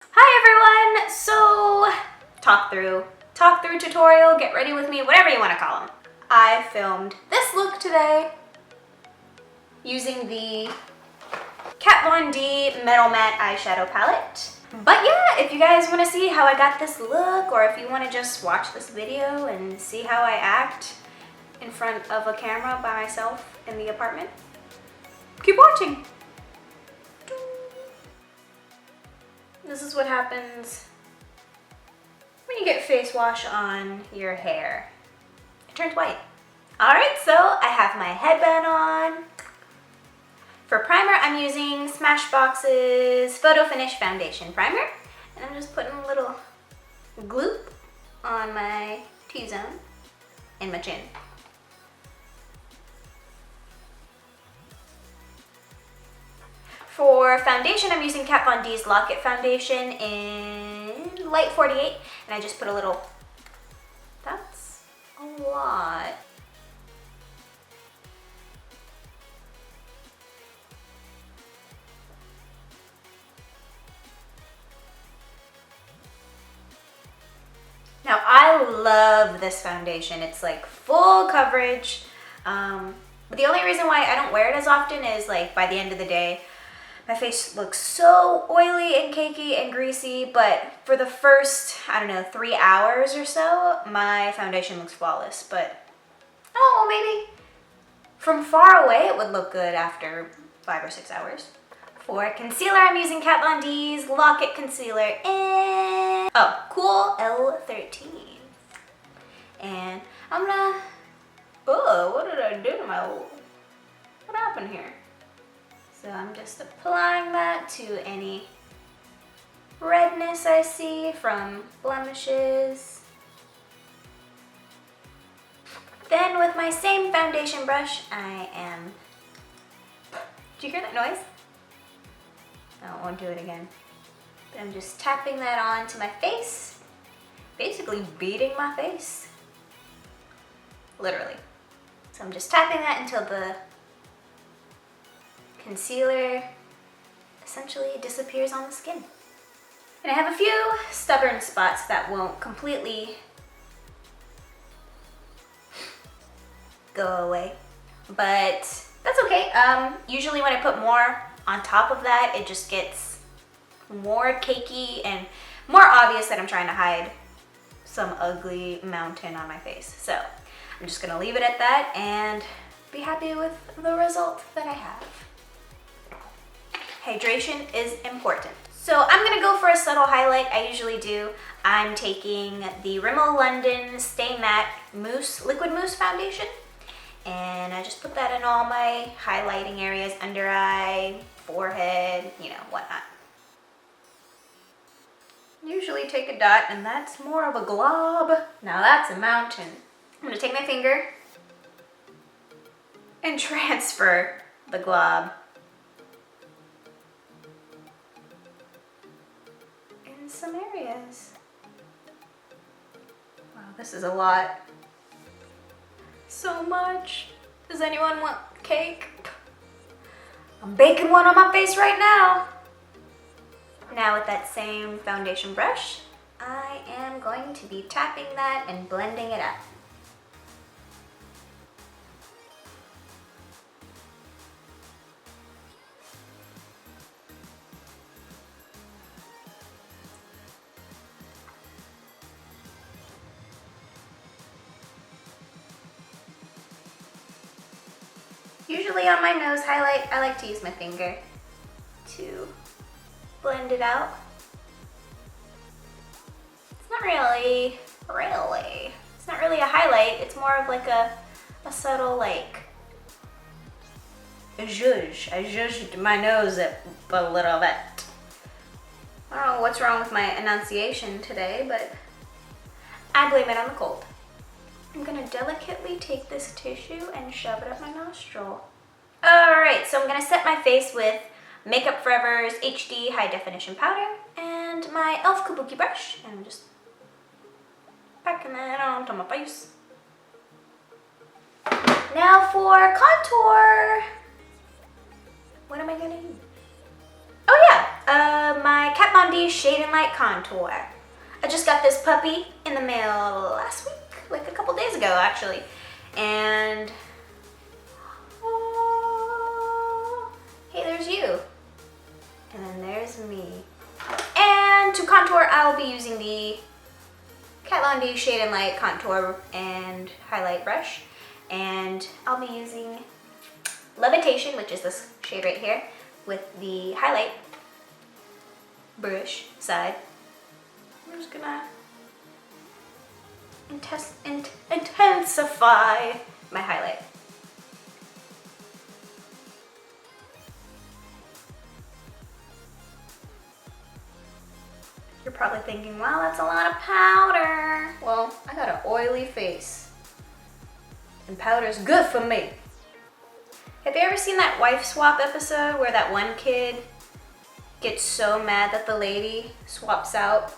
Hi everyone! So, talk through tutorial, get ready with me, whatever you want to call them. I filmed this look today using the Kat Von D MetalMatte eyeshadow palette. But yeah, if you guys want to see how I got this look, or if you want to just watch this video and see how I act in front of a camera by myself in the apartment, keep watching. This is what happens when you get face wash on your hair. It turns white. Alright, so I have my headband on. For primer, I'm using Smashbox's Photo Finish Foundation Primer. And I'm just putting a little gloop on my T-zone and my chin. For foundation, I'm using Kat Von D's Lock-It Foundation in Light 48, and I just put a little, that's a lot. Now, I love this foundation. It's like full coverage, but the only reason why I don't wear it as often is like by the end of the day, my face looks so oily and cakey and greasy, but for the first, I don't know, 3 hours or so, my foundation looks flawless. But, oh, maybe from far away it would look good after 5 or 6 hours. For concealer, I'm using Kat Von D's Lock-It Concealer in, Cool L13. And I'm gonna, what did I do to my, what happened here? So I'm just applying that to any redness I see from blemishes. Then with my same foundation brush, I am, do you hear that noise? I won't do it again. But I'm just tapping that onto my face, basically beating my face, literally. So I'm just tapping that until the concealer essentially disappears on the skin. And I have a few stubborn spots that won't completely go away, but that's okay. Usually when I put more on top of that, it just gets more cakey and more obvious that I'm trying to hide some ugly mountain on my face. So I'm just gonna leave it at that and be happy with the result that I have. Hydration is important. So I'm gonna go for a subtle highlight. I usually do. I'm taking the Rimmel London Stay Matte Mousse, Liquid Mousse Foundation. And I just put that in all my highlighting areas, under eye, forehead, you know, whatnot. Usually take a dot, and that's more of a glob. Now that's a mountain. I'm gonna take my finger and transfer the glob in some areas. Wow, this is a lot. So much. Does anyone want cake? I'm baking one on my face right now. Now with that same foundation brush, I am going to be tapping that and blending it out. Usually on my nose highlight, I like to use my finger to blend it out. It's not really, it's not really a highlight. It's more of like a subtle like, zhuzh. I zhuzhed my nose up a little bit. I don't know what's wrong with my enunciation today, but I blame it on the cold. I'm gonna delicately take this tissue and shove it up my nostril. Alright, so I'm gonna set my face with Makeup Forever's HD High Definition Powder and my e.l.f. Kabuki brush, and I'm just packing that onto my face. Now for contour, what am I gonna use? Oh yeah, my Kat Von D Shade and Light Contour. I just got this puppy in the mail last week, like a couple days ago actually. And oh, hey, there's you. And then there's me. And to contour, I'll be using the Kat Von D Shade and Light Contour and Highlight Brush. And I'll be using Levitation, which is this shade right here, with the highlight brush side. I'm just gonna intensify my highlight. You're probably thinking, wow, that's a lot of powder. Well, I got an oily face, and powder's good for me. Have you ever seen that wife swap episode where that one kid gets so mad that the lady swaps out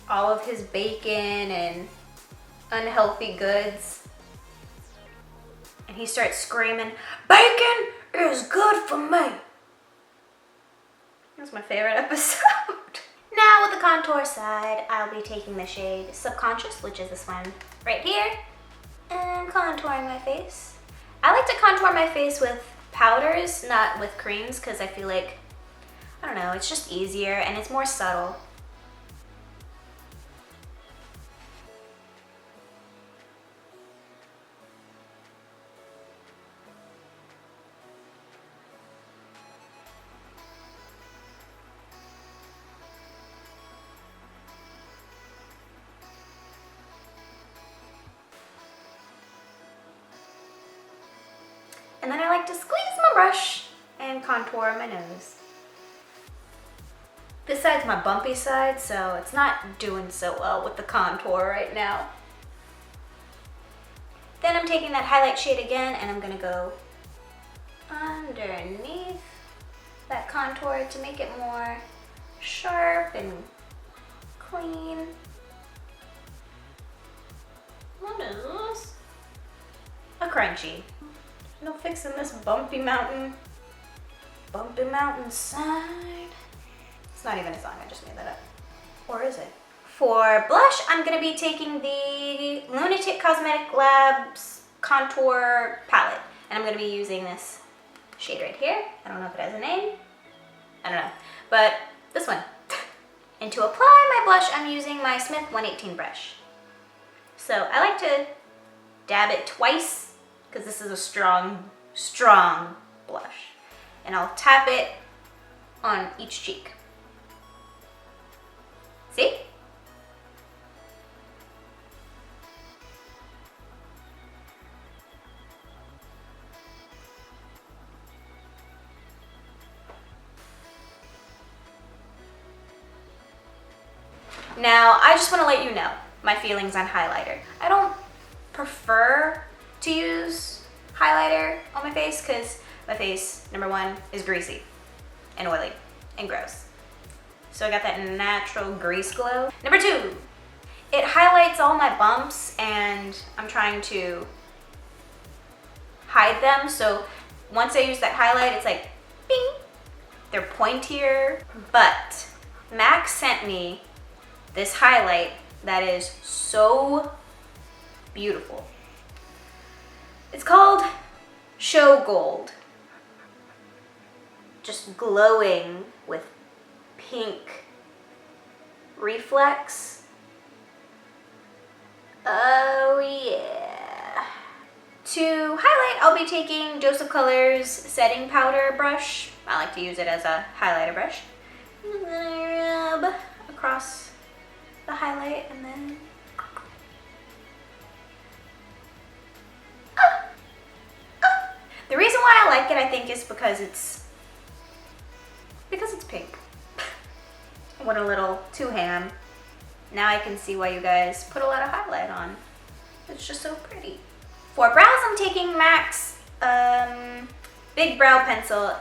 all of his bacon and unhealthy goods? And he starts screaming, "Bacon is good for me." That's my favorite episode. Now with the contour side, I'll be taking the shade Subconscious, which is this one right here, and contouring my face. I like to contour my face with powders, not with creams, because I feel like, I don't know, it's just easier and it's more subtle. And then I like to squeeze my brush and contour my nose. This side's my bumpy side, so it's not doing so well with the contour right now. Then I'm taking that highlight shade again and I'm gonna go underneath that contour to make it more sharp and clean. What is this? A crunchy. No fixing this bumpy mountain side. It's not even a song, I just made that up. Or is it? For blush, I'm gonna be taking the Lunatick Cosmetic Labs Contour Palette. And I'm gonna be using this shade right here. I don't know if it has a name. I don't know, but this one. And to apply my blush, I'm using my Smith 118 brush. So I like to dab it twice, because this is a strong blush. And I'll tap it on each cheek. See? Now, I just want to let you know my feelings on highlighter. I don't prefer to use highlighter on my face because my face, number one, is greasy and oily and gross. So I got that natural grease glow. Number two, it highlights all my bumps and I'm trying to hide them. So once I use that highlight, it's like, bing, they're pointier. But MAC sent me this highlight that is so beautiful. It's called Show Gold. Just glowing with pink reflex. Oh yeah. To highlight, I'll be taking Joseph Colors setting powder brush. I like to use it as a highlighter brush. And then I rub across the highlight and then the reason why I like it, I think, is because it's pink. I went a little too ham. Now I can see why you guys put a lot of highlight on. It's just so pretty. For brows, I'm taking MAC's Big Brow Pencil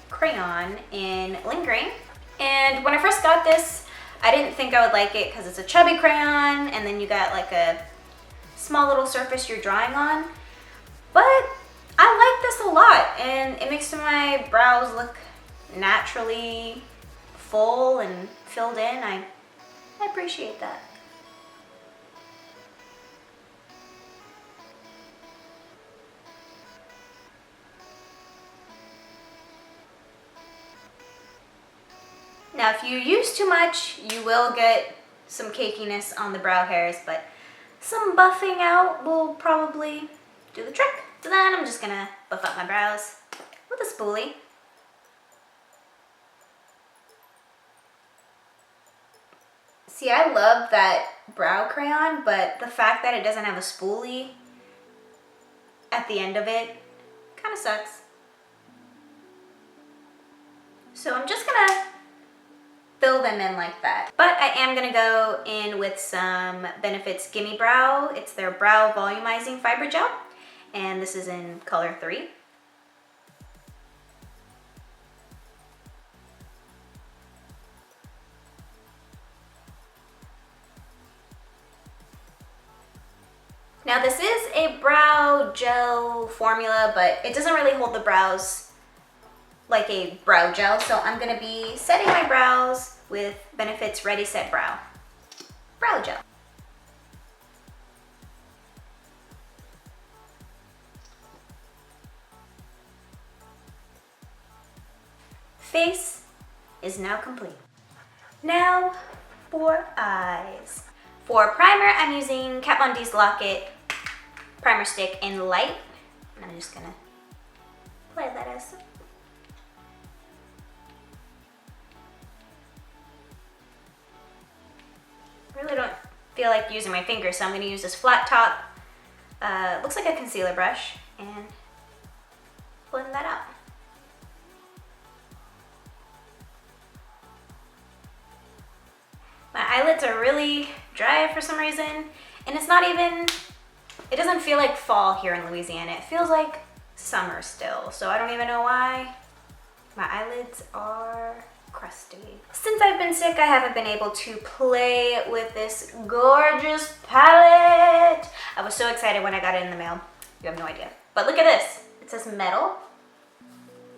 Crayon in Lingering. And when I first got this, I didn't think I would like it because it's a chubby crayon and then you got like a small little surface you're drawing on. But I like this a lot and it makes my brows look naturally full and filled in. I appreciate that. Now, if you use too much, you will get some cakiness on the brow hairs, but some buffing out will probably do the trick. So then I'm just gonna buff out my brows with a spoolie. See, I love that brow crayon, but the fact that it doesn't have a spoolie at the end of it kind of sucks. So I'm just gonna fill them in like that. But I am gonna go in with some Benefit's Gimme Brow. It's their Brow Volumizing Fiber Gel, and this is in color 3. Now this is a brow gel formula, but it doesn't really hold the brows like a brow gel, so I'm gonna be setting my brows with Benefit's Ready Set Brow Gel. Face is now complete. Now for eyes. For primer, I'm using Kat Von D's Lock-It Primer Stick in Light, and I'm just gonna apply that as so. I really don't feel like using my fingers, so I'm gonna use this flat top, looks like a concealer brush, and blend that out. My eyelids are really dry for some reason, and it's not even, it doesn't feel like fall here in Louisiana. It feels like summer still, so I don't even know why. My eyelids are crusty. Since I've been sick, I haven't been able to play with this gorgeous palette. I was so excited when I got it in the mail. You have no idea. But look at this. It says metal,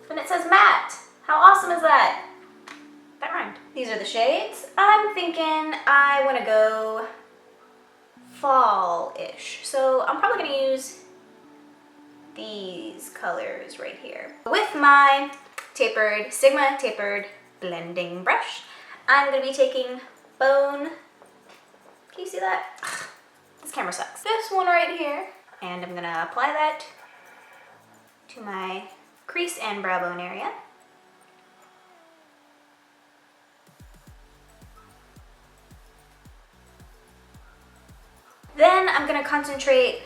and it says matte. How awesome is that? That rhymed. These are the shades. I'm thinking I want to go fall-ish. So I'm probably going to use these colors right here. With my Sigma tapered blending brush, I'm going to be taking Bone. Can you see that? Ugh, this camera sucks. This one right here. And I'm going to apply that to my crease and brow bone area. Then I'm going to concentrate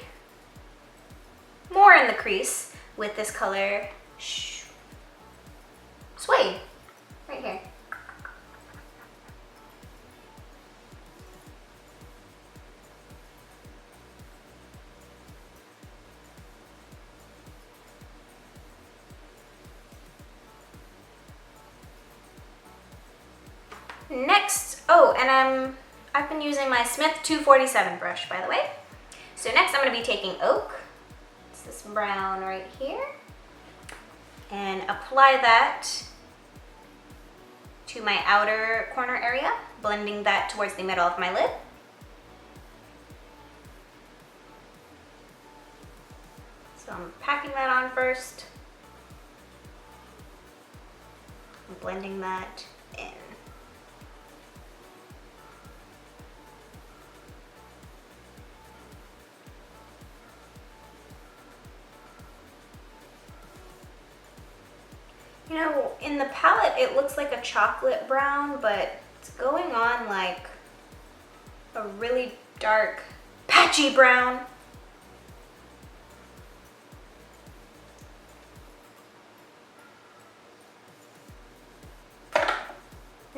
more in the crease with this color Suede, right here. Next, oh, and I've been using my Smith 247 brush, by the way. So next I'm going to be taking Oak, it's this brown right here, and apply that to my outer corner area, blending that towards the middle of my lid. So I'm packing that on first, and blending that in. You know, in the palette it looks like a chocolate brown, but it's going on like a really dark, patchy brown.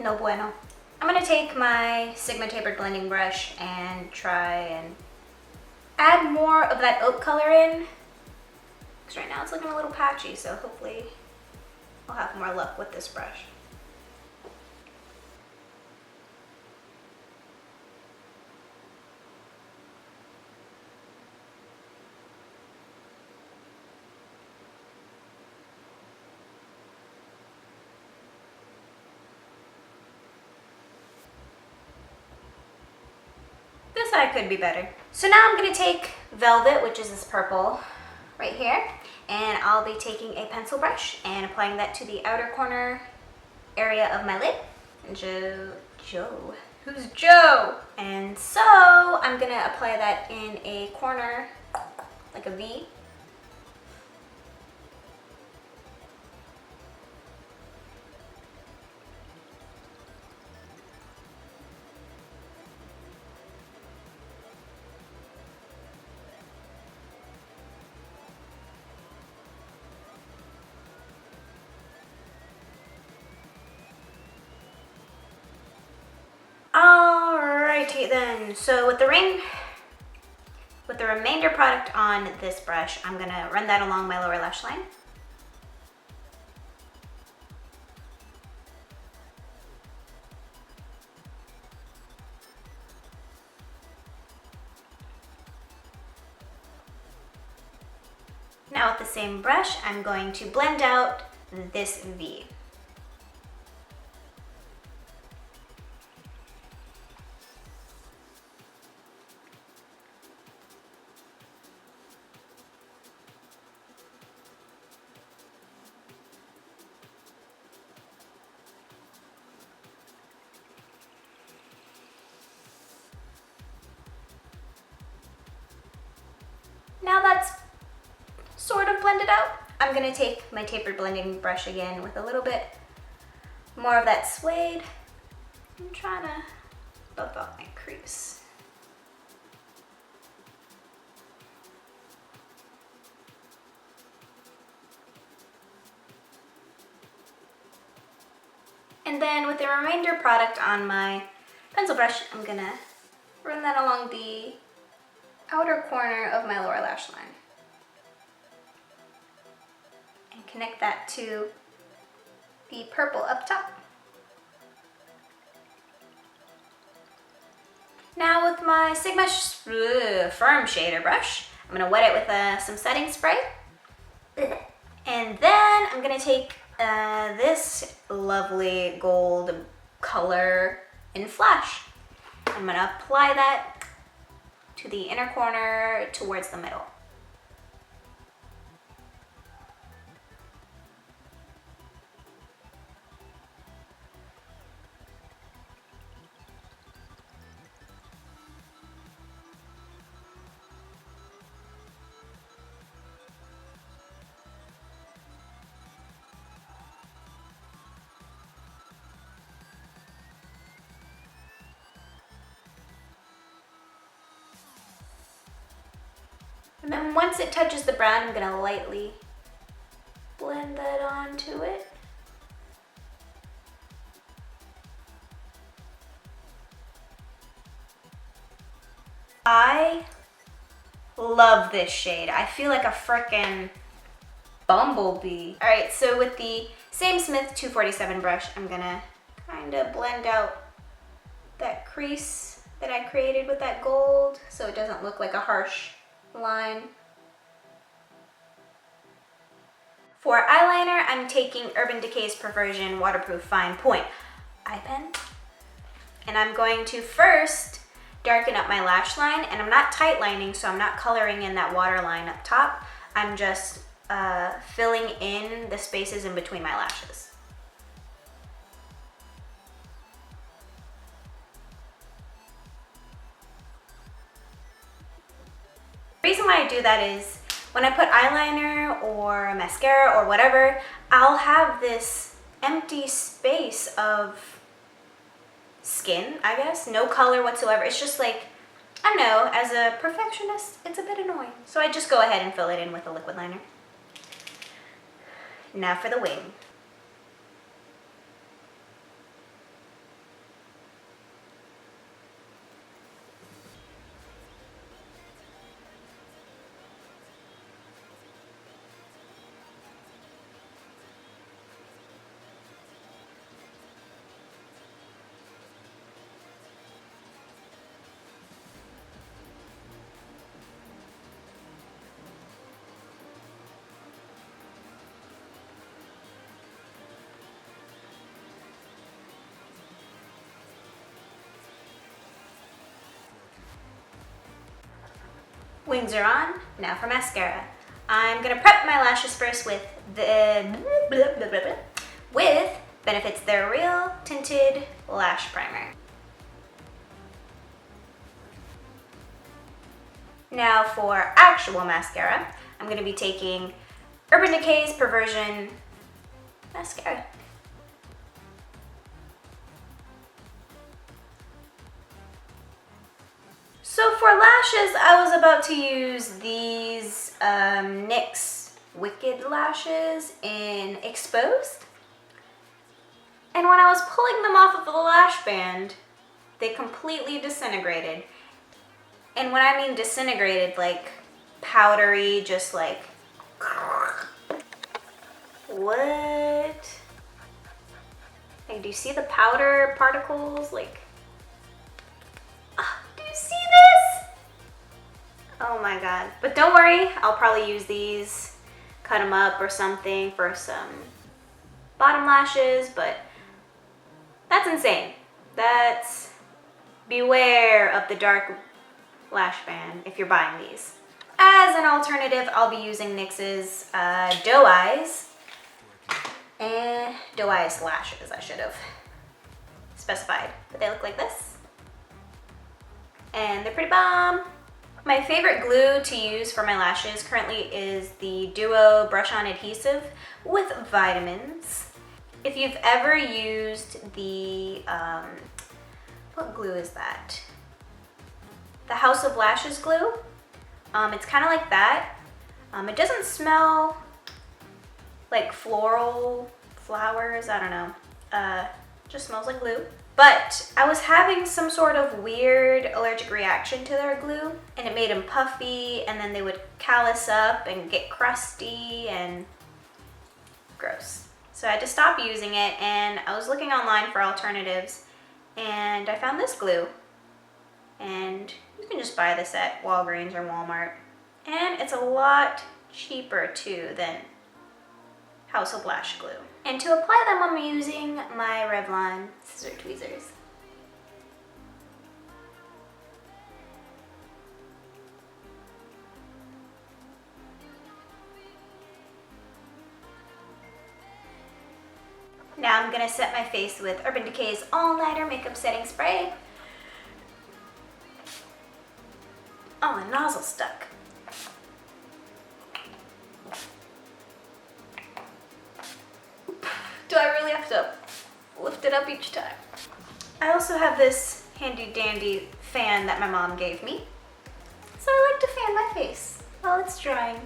No bueno. I'm gonna take my Sigma tapered blending brush and try and add more of that oak color in, because right now it's looking a little patchy, so hopefully I'll have more luck with this brush. I could be better. So now I'm gonna take Velvet, which is this purple right here, and I'll be taking a pencil brush and applying that to the outer corner area of my lid. Joe. Who's Joe? And so I'm gonna apply that in a corner, like a V. Alrighty then, so with the remainder product on this brush, I'm gonna run that along my lower lash line. Now with the same brush, I'm going to blend out this V. Now that's sort of blended out, I'm gonna take my tapered blending brush again with a little bit more of that suede. I'm trying to buff out my crease. And then with the remainder product on my pencil brush, I'm gonna run that along the outer corner of my lower lash line and connect that to the purple up top. Now with my Sigma Firm Shader brush, I'm gonna wet it with some setting spray. And then I'm gonna take this lovely gold color in Flash. I'm gonna apply that to the inner corner towards the middle. And then once it touches the brown, I'm gonna lightly blend that onto it. I love this shade. I feel like a frickin' bumblebee. All right, so with the same Smith 247 brush, I'm gonna kind of blend out that crease that I created with that gold so it doesn't look like a harsh line. For eyeliner, I'm taking Urban Decay's Perversion Waterproof Fine Point eye pen. And I'm going to first darken up my lash line, and I'm not tight lining, so I'm not coloring in that waterline up top. I'm just filling in the spaces in between my lashes. The reason why I do that is when I put eyeliner or mascara or whatever, I'll have this empty space of skin, I guess, no color whatsoever. It's just like, I don't know, as a perfectionist, it's a bit annoying. So I just go ahead and fill it in with a liquid liner. Now for the wing. Wings are on. Now for mascara. I'm gonna prep my lashes first with Benefit's They're Real Tinted Lash Primer. Now for actual mascara, I'm gonna be taking Urban Decay's Perversion mascara. So for lashes, I was about to use these NYX Wicked lashes in Exposed. And when I was pulling them off of the lash band, they completely disintegrated. And when I mean disintegrated, like powdery, just like, what? Like, do you see the powder particles? Like, do you see this? Oh my God. But don't worry, I'll probably use these, cut them up or something for some bottom lashes, but that's insane. That's, beware of the dark lash band if you're buying these. As an alternative, I'll be using NYX's Doe Eyes. And Doe Eyes lashes, I should have specified. But they look like this. And they're pretty bomb. My favorite glue to use for my lashes currently is the Duo Brush-On Adhesive with vitamins. If you've ever used the, what glue is that? The House of Lashes glue. It's kind of like that. It doesn't smell like floral flowers, I don't know. Just smells like glue. But I was having some sort of weird allergic reaction to their glue, and it made them puffy, and then they would callus up and get crusty and gross. So I had to stop using it, and I was looking online for alternatives, and I found this glue. And you can just buy this at Walgreens or Walmart. And it's a lot cheaper too than House of Lash glue. And to apply them, I'm using my Revlon scissor tweezers. Now I'm gonna set my face with Urban Decay's All Nighter Makeup Setting Spray. Oh, my nozzle's stuck. Do I really have to lift it up each time? I also have this handy dandy fan that my mom gave me. So I like to fan my face while it's drying.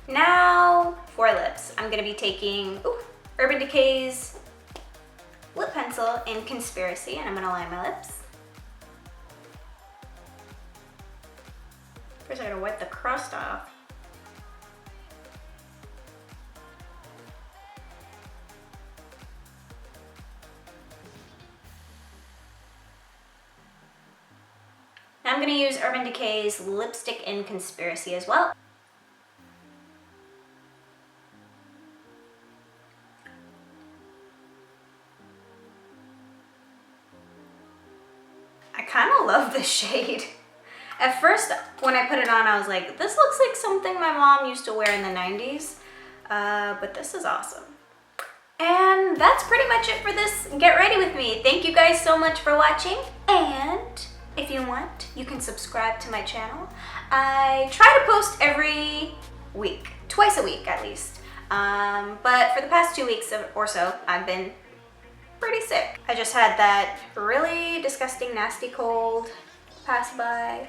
Now for lips. I'm gonna be taking Urban Decay's lip pencil in Conspiracy, and I'm gonna line my lips. First I gotta wipe the crust off. Now I'm gonna use Urban Decay's lipstick in Conspiracy as well. I kind of love this shade. At first, when I put it on, I was like, this looks like something my mom used to wear in the 90s, but this is awesome. And that's pretty much it for this Get Ready With Me. Thank you guys so much for watching, and if you want, you can subscribe to my channel. I try to post every week, twice a week at least, but for the past 2 weeks or so, I've been pretty sick. I just had that really disgusting, nasty cold pass by.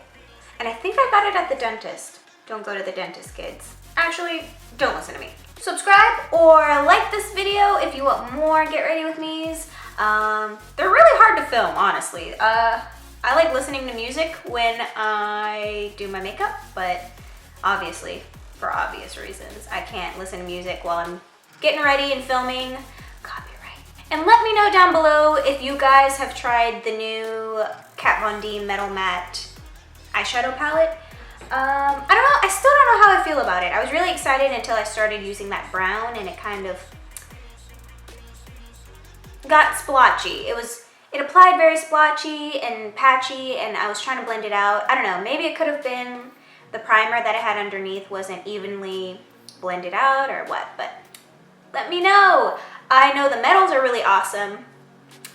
And I think I got it at the dentist. Don't go to the dentist, kids. Actually, don't listen to me. Subscribe or like this video if you want more Get Ready With Me's. They're really hard to film, honestly. I like listening to music when I do my makeup, but obviously, for obvious reasons, I can't listen to music while I'm getting ready and filming. Copyright. And let me know down below if you guys have tried the new Kat Von D MetalMatte eyeshadow palette. I don't know, I still don't know how I feel about it. I was really excited until I started using that brown and it kind of got splotchy. It was it applied very splotchy and patchy, and I was trying to blend it out. I don't know, maybe it could have been the primer that I had underneath wasn't evenly blended out or what, but let me know. I know the metals are really awesome.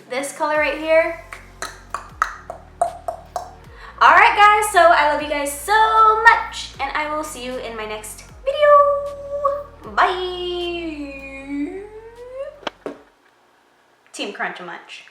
This color right here. All right, guys, so I love you guys so much, and I will see you in my next video. Bye. Team Crunch a Munch.